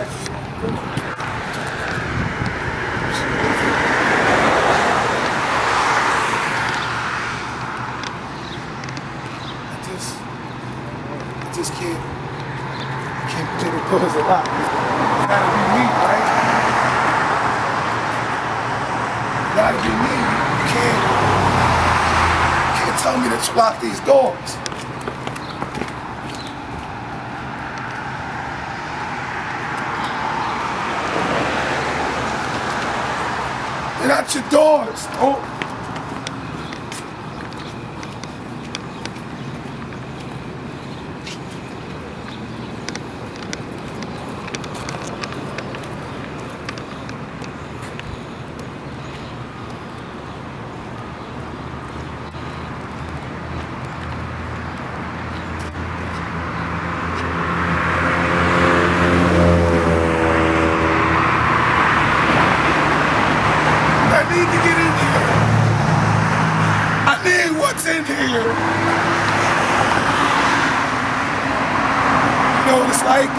I just can't get it close a lot. It's gotta be me, right? It gotta be me. You can't tell me to lock these doors. They're not your doors. Oh. What's in here? You know what it's like?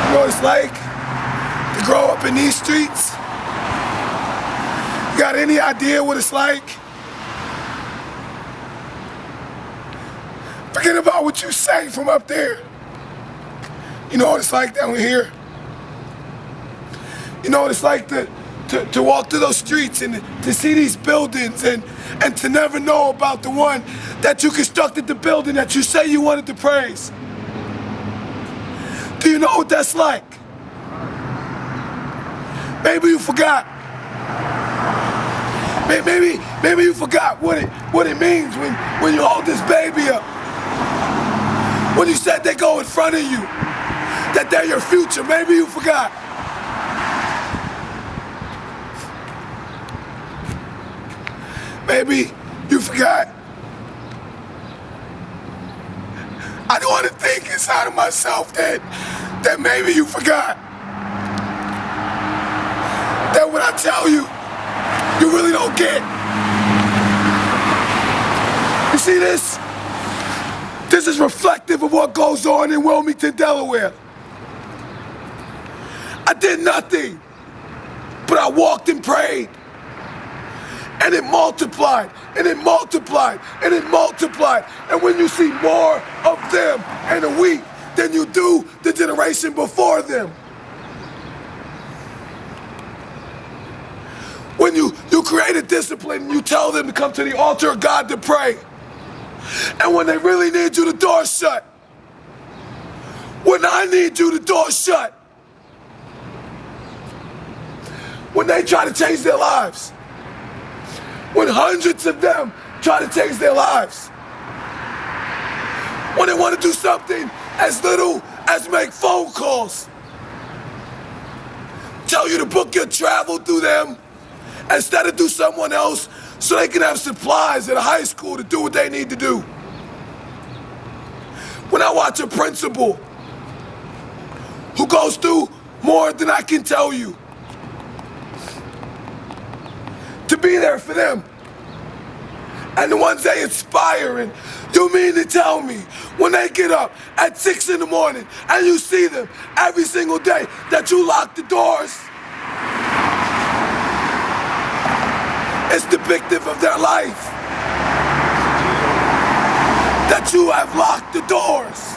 You know what it's like to grow up in these streets? You got any idea what it's like? Forget about what you say from up there. You know what it's like down here? You know what it's like to walk through those streets and to see these buildings and to never know about the one that you constructed, the building that you say you wanted to praise. Do you know what that's like? Maybe you forgot. Maybe you forgot what it means when you hold this baby up. When you said they go in front of you, that they're your future. Maybe you forgot. Maybe you forgot. I don't want to think inside of myself that maybe you forgot. That what I tell you, you really don't get. You see this? This is reflective of what goes on in Wilmington, Delaware. I did nothing, but I walked and prayed. And it multiplied, and it multiplied, and it multiplied. And when you see more of them in a week than you do the generation before them. When you create a discipline, and you tell them to come to the altar of God to pray. And when they really need you, the door's shut. When I need you, the door's shut. When they try to change their lives. When hundreds of them try to change their lives. When they want to do something as little as make phone calls. Tell you to book your travel through them instead of do someone else so they can have supplies at a high school to do what they need to do. When I watch a principal who goes through more than I can tell you, to be there for them. And the ones they inspire, and you mean to tell me when they get up at 6 in the morning and you see them every single day that you lock the doors? It's depictive of their life. That you have locked the doors.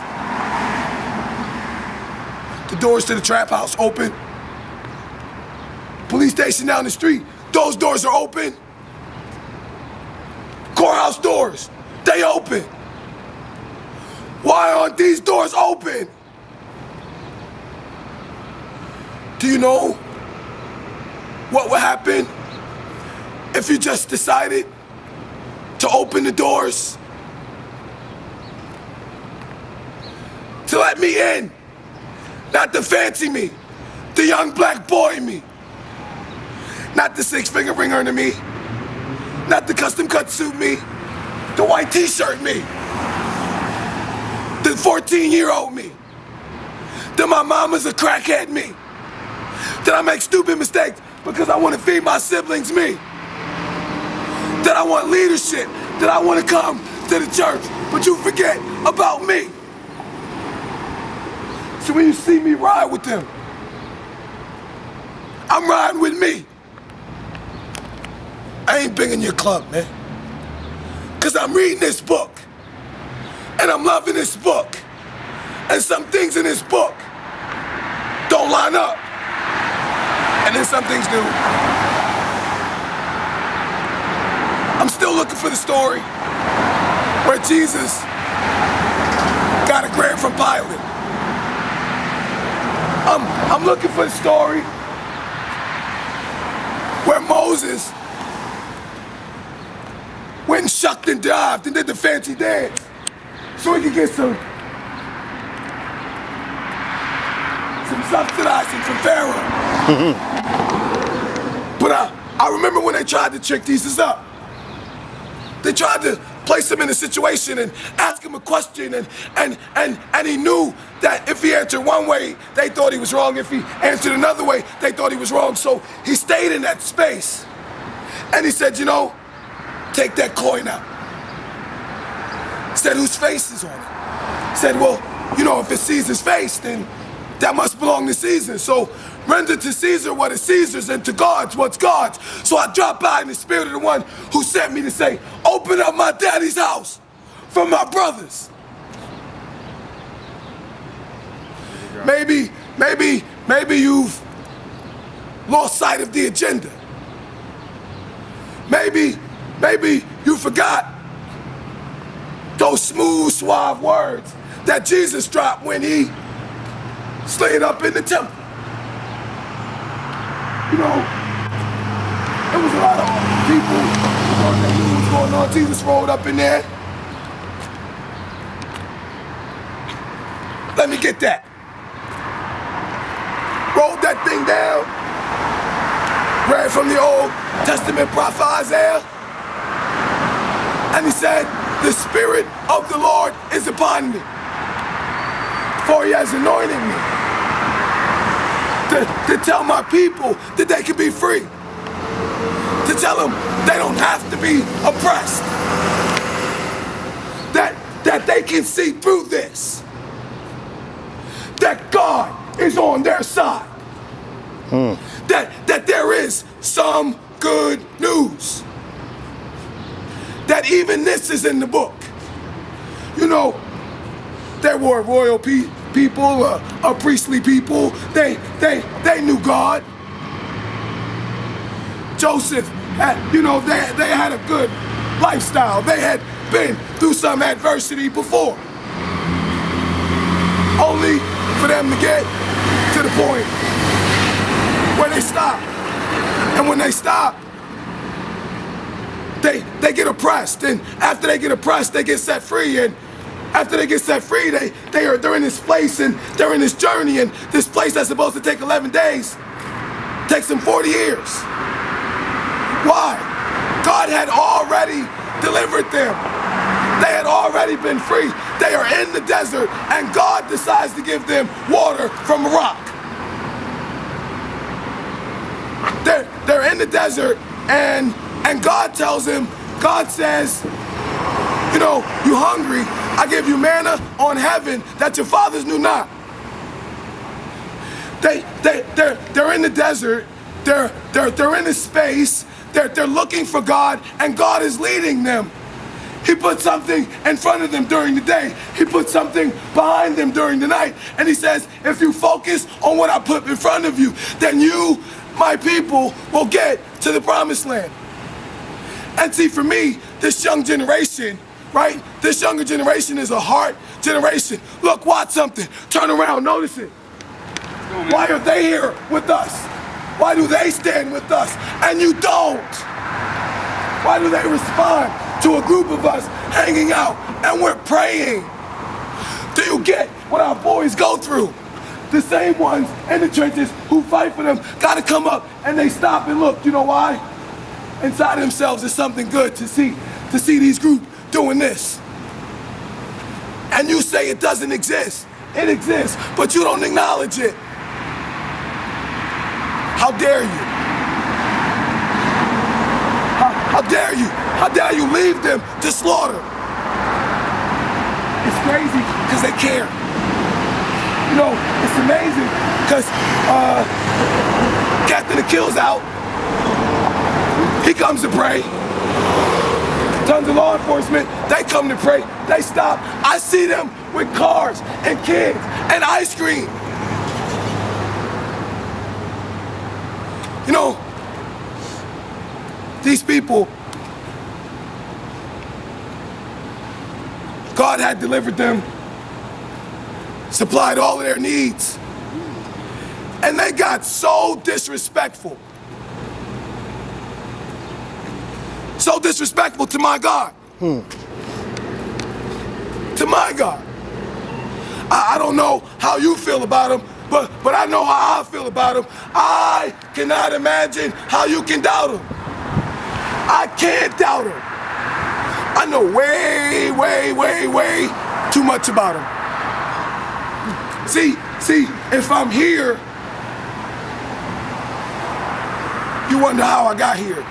The doors to the trap house open. Police station down the street, those doors are open. Courthouse doors, they open. Why aren't these doors open? Do you know what would happen if you just decided to open the doors? To let me in, not the fancy me, the young black boy me. Not the six-finger ringer into me. Not the custom cut suit me. The white t-shirt me. The 14-year-old me. That my mama's a crackhead me. That I make stupid mistakes because I want to feed my siblings me. That I want leadership. That I want to come to the church. But you forget about me. So when you see me ride with them, I'm riding with me. I ain't big in your club, man. Because I'm reading this book. And I'm loving this book. And some things in this book don't line up. And then some things do. I'm still looking for the story where Jesus got a grant from Pilate. I'm looking for the story where Moses went and shucked and dived and did the fancy dance so he could get some subsidizing from Pharaoh. But I remember when they tried to trick Jesus up. They tried to place him in a situation and ask him a question, and he knew that if he answered one way, they thought he was wrong. If he answered another way, they thought he was wrong. So he stayed in that space. And he said, you know, take that coin out. He said, whose face is on it? He said, well, you know, if it's Caesar's face, then that must belong to Caesar. So render to Caesar what is Caesar's and to God's what's God's. So I dropped by in the spirit of the one who sent me to say, open up my daddy's house for my brothers. Maybe you've lost sight of the agenda. Maybe you forgot those smooth, suave words that Jesus dropped when he slid up in the temple. You know, there was a lot of people that knew what was going on. Jesus rolled up in there. Let me get that. Rolled that thing down. Read from the Old Testament prophet Isaiah. And he said, the Spirit of the Lord is upon me, for he has anointed me to tell my people that they can be free. To tell them they don't have to be oppressed. That they can see through this. That God is on their side. That there is some good news. That even this is in the book. You know, there were royal people, a priestly people. They knew God. Joseph, they had a good lifestyle. They had been through some adversity before. Only for them to get to the point where they stop. And when they stop, they get oppressed. And after they get oppressed, they get set free. And after they get set free, they're in this place and they're in this journey. And this place that's supposed to take 11 days takes them 40 years. Why? God had already delivered them. They had already been free. They are in the desert, and God decides to give them water from a rock. They're in the desert, and God tells them, God says, you know, you hungry, I give you manna on heaven that your fathers knew not. They're in the desert, they're in a space, they're looking for God, and God is leading them. He put something in front of them during the day. He put something behind them during the night. And he says, if you focus on what I put in front of you, then you, my people, will get to the promised land. And see, for me, this young generation, right? This younger generation is a heart generation. Look, watch something. Turn around, notice it. Why are they here with us? Why do they stand with us and you don't? Why do they respond to a group of us hanging out and we're praying? Do you get what our boys go through? The same ones in the trenches who fight for them got to come up and they stop and look. You know why? Inside themselves is something good to see these groups doing this. And you say it doesn't exist. It exists, but you don't acknowledge it. How dare you? How dare you? How dare you leave them to slaughter? It's crazy because they care. You know, it's amazing because Captain Akil's out. He comes to pray. Tons of law enforcement, they come to pray. They stop. I see them with cars and kids and ice cream. You know, these people, God had delivered them, supplied all of their needs, and they got so disrespectful. So disrespectful to my God. To my God. I don't know how you feel about him, but I know how I feel about him. I cannot imagine how you can doubt him. I can't doubt him. I know way, way, way, way too much about him. See, if I'm here, you wonder how I got here.